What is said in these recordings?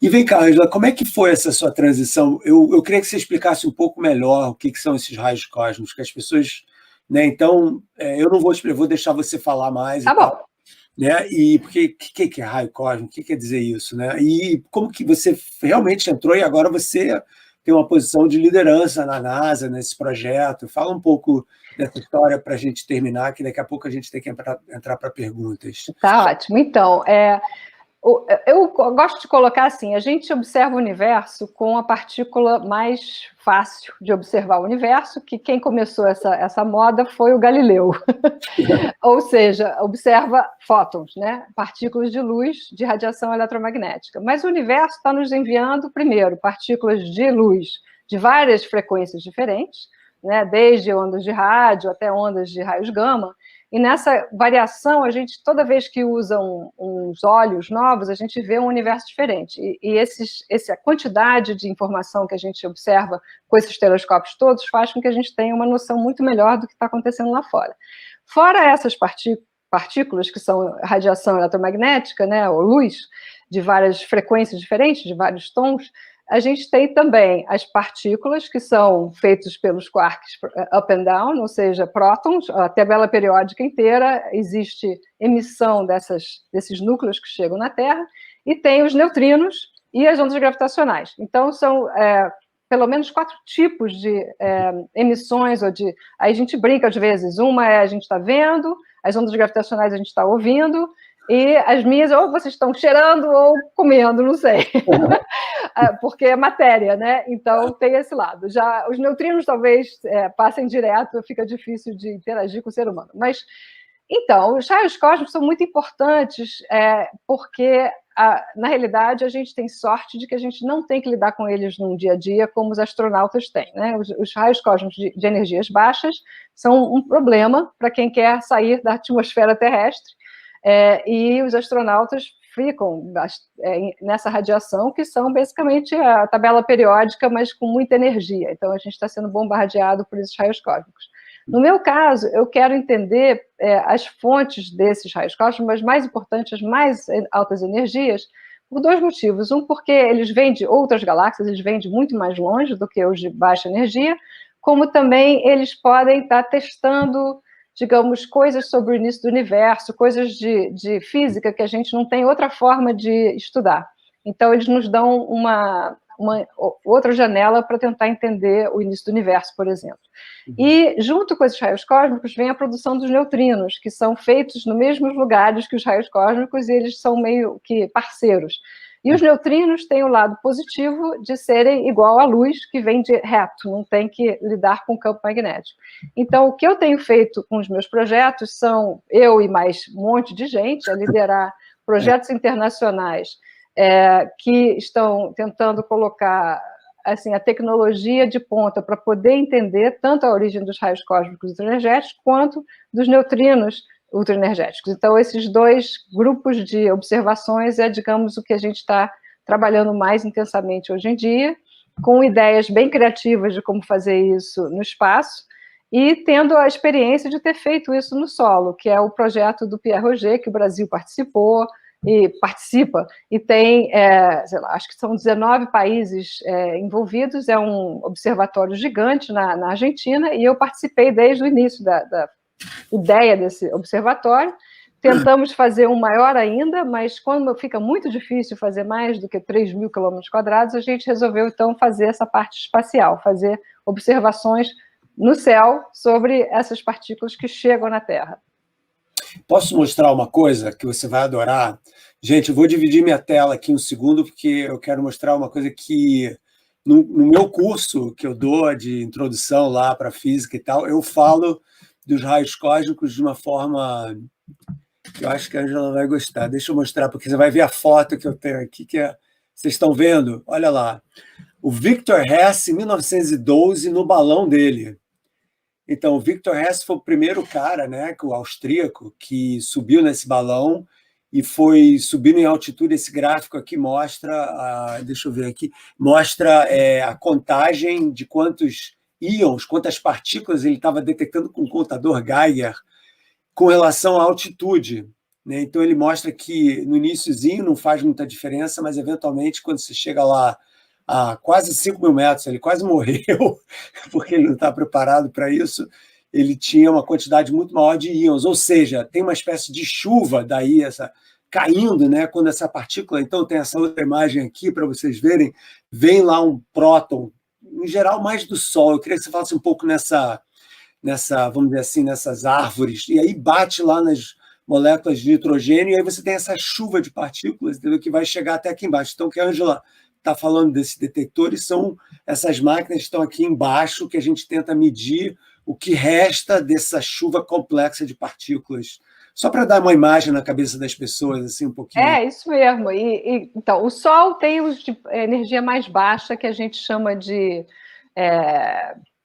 E vem cá, Ângela, como é que foi essa sua transição? Eu queria que você explicasse um pouco melhor o que são esses raios cósmicos, que as pessoas, né? Então, eu não vou explicar, vou deixar você falar mais e Tá tal, bom. né? E porque o que é raio cósmico? O que quer dizer isso, né? E como que você realmente entrou e agora você tem uma posição de liderança na NASA nesse projeto? Fala um pouco dessa história para a gente terminar, que daqui a pouco a gente tem que entrar para perguntas. Tá ótimo. Então, eu gosto de colocar assim, a gente observa o universo com a partícula mais fácil de observar o universo, que quem começou essa moda foi o Galileu. Ou seja, observa fótons, né? Partículas de luz de radiação eletromagnética. Mas o universo está nos enviando, primeiro, partículas de luz de várias frequências diferentes, né? Desde ondas de rádio até ondas de raios gama. E nessa variação, a gente, toda vez que usa uns olhos novos, a gente vê um universo diferente. A quantidade de informação que a gente observa com esses telescópios todos faz com que a gente tenha uma noção muito melhor do que está acontecendo lá fora. Fora essas partículas, que são radiação eletromagnética, né, ou luz, de várias frequências diferentes, de vários tons, a gente tem também as partículas, que são feitas pelos quarks up and down, ou seja, prótons, a tabela periódica inteira, existe emissão desses núcleos que chegam na Terra, e tem os neutrinos e as ondas gravitacionais. Então, são pelo menos 4 tipos de emissões, aí a gente brinca às vezes, uma a gente está vendo, as ondas gravitacionais a gente está ouvindo, e as minhas, ou vocês estão cheirando ou comendo, não sei. Porque é matéria, né? Então tem esse lado. Já os neutrinos talvez passem direto, fica difícil de interagir com o ser humano. Mas, então, os raios cósmicos são muito importantes porque, na realidade, a gente tem sorte de que a gente não tem que lidar com eles no dia a dia como os astronautas têm, né? Os raios cósmicos de energias baixas são um problema para quem quer sair da atmosfera terrestre, e os astronautas ficam nessa radiação, que são basicamente a tabela periódica, mas com muita energia. Então, a gente está sendo bombardeado por esses raios cósmicos. No meu caso, eu quero entender as fontes desses raios cósmicos, mas mais importante, as mais altas energias, por 2 motivos. Um, porque eles vêm de outras galáxias, eles vêm de muito mais longe do que os de baixa energia, como também eles podem estar testando, digamos, coisas sobre o início do universo, coisas de física que a gente não tem outra forma de estudar. Então, eles nos dão uma outra janela para tentar entender o início do universo, por exemplo. E, junto com esses raios cósmicos, vem a produção dos neutrinos, que são feitos nos mesmos lugares que os raios cósmicos, e eles são meio que parceiros. E os neutrinos têm o lado positivo de serem igual à luz, que vem de reto, não tem que lidar com o campo magnético. Então, o que eu tenho feito com os meus projetos são, eu e mais um monte de gente, a liderar projetos internacionais que estão tentando colocar assim, a tecnologia de ponta para poder entender tanto a origem dos raios cósmicos ultraenergéticos quanto dos neutrinos ultraenergéticos. Então, esses 2 grupos de observações digamos, o que a gente está trabalhando mais intensamente hoje em dia, com ideias bem criativas de como fazer isso no espaço, e tendo a experiência de ter feito isso no solo, que é o projeto do Pierre Roget, que o Brasil participou, e participa, e tem, sei lá, acho que são 19 países envolvidos, é um observatório gigante na Argentina, e eu participei desde o início da ideia desse observatório. Tentamos fazer um maior ainda, mas quando fica muito difícil fazer mais do que 3.000 km², a gente resolveu, então, fazer essa parte espacial, fazer observações no céu sobre essas partículas que chegam na Terra. Posso mostrar uma coisa que você vai adorar? Gente, eu vou dividir minha tela aqui um segundo, porque eu quero mostrar uma coisa que, no meu curso que eu dou de introdução lá para física e tal, eu falo dos raios cósmicos de uma forma que eu acho que a Ângela vai gostar. Deixa eu mostrar, porque você vai ver a foto que eu tenho aqui, vocês estão vendo? Olha lá. O Victor Hess, em 1912, no balão dele. Então, o Victor Hess foi o primeiro cara, né, o austríaco, que subiu nesse balão e foi subindo em altitude. Esse gráfico aqui mostra, deixa eu ver aqui, mostra a contagem de quantos íons, quantas partículas ele estava detectando com o contador Geiger com relação à altitude. né? Então ele mostra que no iniciozinho não faz muita diferença, mas eventualmente quando você chega lá a quase 5.000 metros, ele quase morreu, porque ele não está preparado para isso, ele tinha uma quantidade muito maior de íons, ou seja, tem uma espécie de chuva daí, caindo, né? Quando essa partícula, então tem essa outra imagem aqui para vocês verem, vem lá um próton, em geral mais do Sol. Eu queria que você falasse um pouco nessa, vamos dizer assim, nessas árvores, e aí bate lá nas moléculas de nitrogênio, e aí você tem essa chuva de partículas, entendeu? Que vai chegar até aqui embaixo. Então, o que a Ângela está falando desses detectores são essas máquinas que estão aqui embaixo, que a gente tenta medir o que resta dessa chuva complexa de partículas. Só para dar uma imagem na cabeça das pessoas, assim, um pouquinho. É, isso mesmo. Então, o Sol tem os de energia mais baixa, que a gente chama de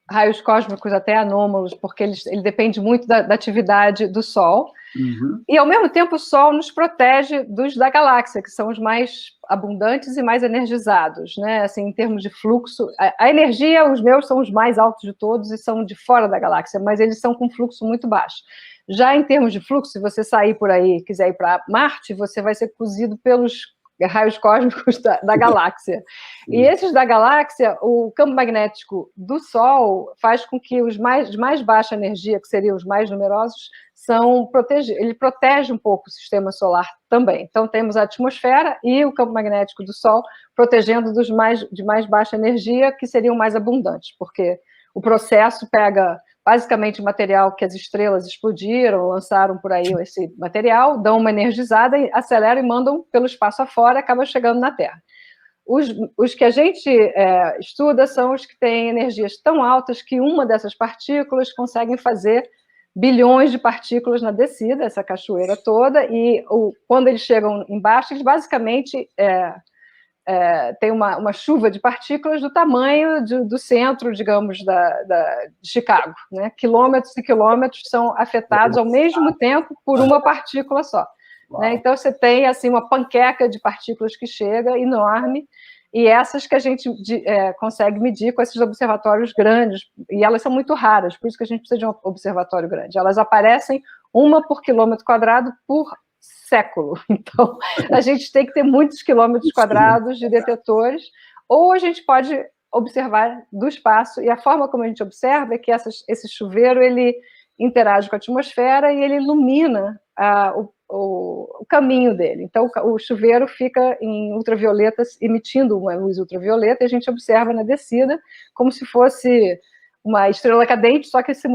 raios cósmicos até anômalos, porque ele depende muito da atividade do Sol. Uhum. E, ao mesmo tempo, o Sol nos protege dos da galáxia, que são os mais abundantes e mais energizados, né? Assim, em termos de fluxo. A energia, os meus são os mais altos de todos e são de fora da galáxia, mas eles são com fluxo muito baixo. Já em termos de fluxo, se você sair por aí e quiser ir para Marte, você vai ser cozido pelos raios cósmicos da galáxia. E esses da galáxia, o campo magnético do Sol faz com que os de mais baixa energia, que seriam os mais numerosos, ele protege um pouco o sistema solar também. Então, temos a atmosfera e o campo magnético do Sol protegendo de mais baixa energia, que seriam mais abundantes, porque o processo pega basicamente o material que as estrelas explodiram, lançaram por aí esse material, dão uma energizada, aceleram e mandam pelo espaço afora, acaba chegando na Terra. Os que a gente estuda são os que têm energias tão altas que uma dessas partículas conseguem fazer bilhões de partículas na descida, essa cachoeira toda, e quando eles chegam embaixo, eles basicamente tem uma chuva de partículas do tamanho do centro, digamos, de Chicago, né? Quilômetros e quilômetros são afetados ao mesmo tempo por uma partícula só. Né? Então, você tem assim, uma panqueca de partículas que chega, enorme, e essas que a gente consegue medir com esses observatórios grandes, e elas são muito raras, por isso que a gente precisa de um observatório grande. Elas aparecem uma por quilômetro quadrado por século. Então, a gente tem que ter muitos quilômetros quadrados de detetores, ou a gente pode observar do espaço, e a forma como a gente observa é que esse chuveiro, ele interage com a atmosfera e ele ilumina o caminho dele. Então, o chuveiro fica em ultravioletas, emitindo uma luz ultravioleta, e a gente observa na descida como se fosse uma estrela cadente, só que se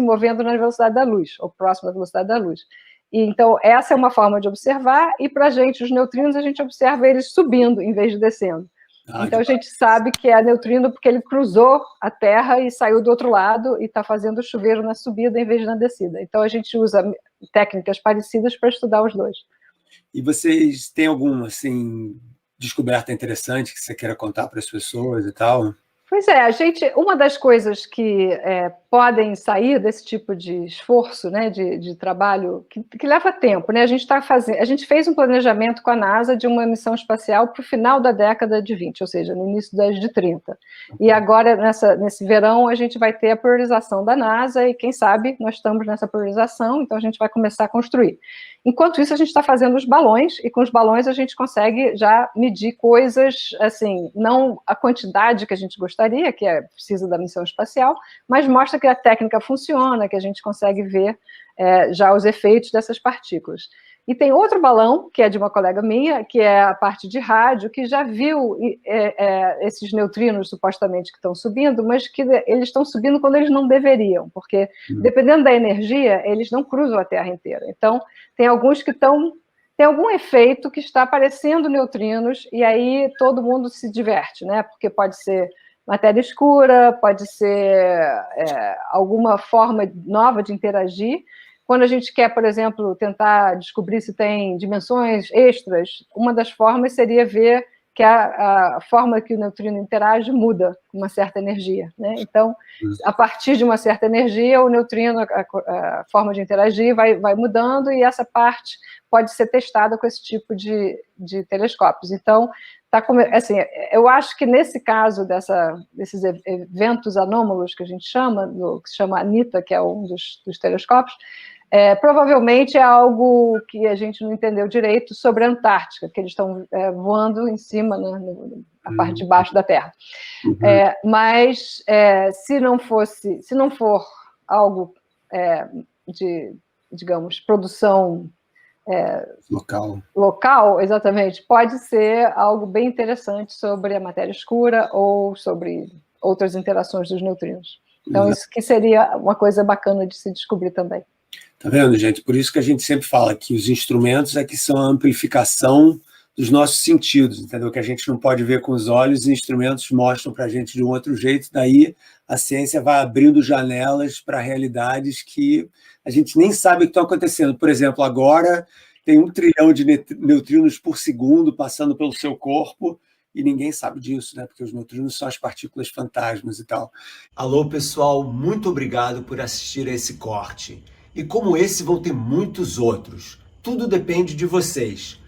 movendo na velocidade da luz, ou próximo da velocidade da luz. Então, essa é uma forma de observar, e para a gente, os neutrinos, a gente observa eles subindo em vez de descendo. Então, a gente sabe que é neutrino porque ele cruzou a Terra e saiu do outro lado e está fazendo o chuveiro na subida em vez de na descida. Então, a gente usa técnicas parecidas para estudar os dois. E vocês têm alguma, assim, descoberta interessante que você queira contar para as pessoas e tal? Pois é, uma das coisas que podem sair desse tipo de esforço, né, de trabalho, que leva tempo, né? A gente fez um planejamento com a NASA de uma missão espacial para o final da década de 20, ou seja, no início das de 30. E agora, nesse verão, a gente vai ter a priorização da NASA, e quem sabe nós estamos nessa priorização, então a gente vai começar a construir. Enquanto isso, a gente está fazendo os balões, e com os balões a gente consegue já medir coisas, assim, não a quantidade que a gente gostaria, que precisa da missão espacial, mas mostra que a técnica funciona, que a gente consegue ver já os efeitos dessas partículas. E tem outro balão, que é de uma colega minha, que é a parte de rádio, que já viu esses neutrinos supostamente que estão subindo, mas que eles estão subindo quando eles não deveriam, porque dependendo da energia, eles não cruzam a Terra inteira. Então, tem alguns que tem algum efeito que está aparecendo neutrinos, e aí todo mundo se diverte, né? Porque pode ser matéria escura, pode ser alguma forma nova de interagir. Quando a gente quer, por exemplo, tentar descobrir se tem dimensões extras, uma das formas seria ver que a forma que o neutrino interage muda com uma certa energia, né? Então, a partir de uma certa energia, o neutrino, a forma de interagir vai mudando, e essa parte pode ser testada com esse tipo de telescópios. Então, assim, eu acho que nesse caso desses eventos anômalos que a gente chama, que se chama ANITA, que é um dos telescópios, Provavelmente é algo que a gente não entendeu direito sobre a Antártica, que eles estão voando em cima, né, na parte de baixo da Terra. Mas se não for algo de, digamos, produção local, exatamente, pode ser algo bem interessante sobre a matéria escura ou sobre outras interações dos neutrinos. Então, isso que seria uma coisa bacana de se descobrir também. Tá vendo, gente? Por isso que a gente sempre fala que os instrumentos é que são a amplificação dos nossos sentidos, entendeu? Que a gente não pode ver com os olhos, e instrumentos mostram para a gente de um outro jeito, daí a ciência vai abrindo janelas para realidades que a gente nem sabe o que estão acontecendo. Por exemplo, agora tem 1 trilhão de neutrinos por segundo passando pelo seu corpo, e ninguém sabe disso, né? Porque os neutrinos são as partículas fantasmas e tal. Alô, pessoal, muito obrigado por assistir a esse corte. E como esse, vão ter muitos outros. Tudo depende de vocês.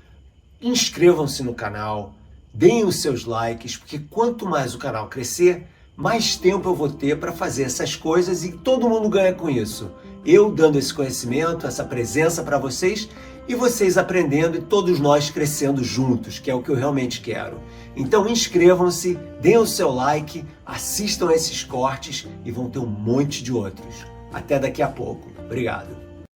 Inscrevam-se no canal, deem os seus likes, porque quanto mais o canal crescer, mais tempo eu vou ter para fazer essas coisas e todo mundo ganha com isso. Eu dando esse conhecimento, essa presença para vocês e vocês aprendendo e todos nós crescendo juntos, que é o que eu realmente quero. Então inscrevam-se, deem o seu like, assistam esses cortes e vão ter um monte de outros. Até daqui a pouco. Obrigado.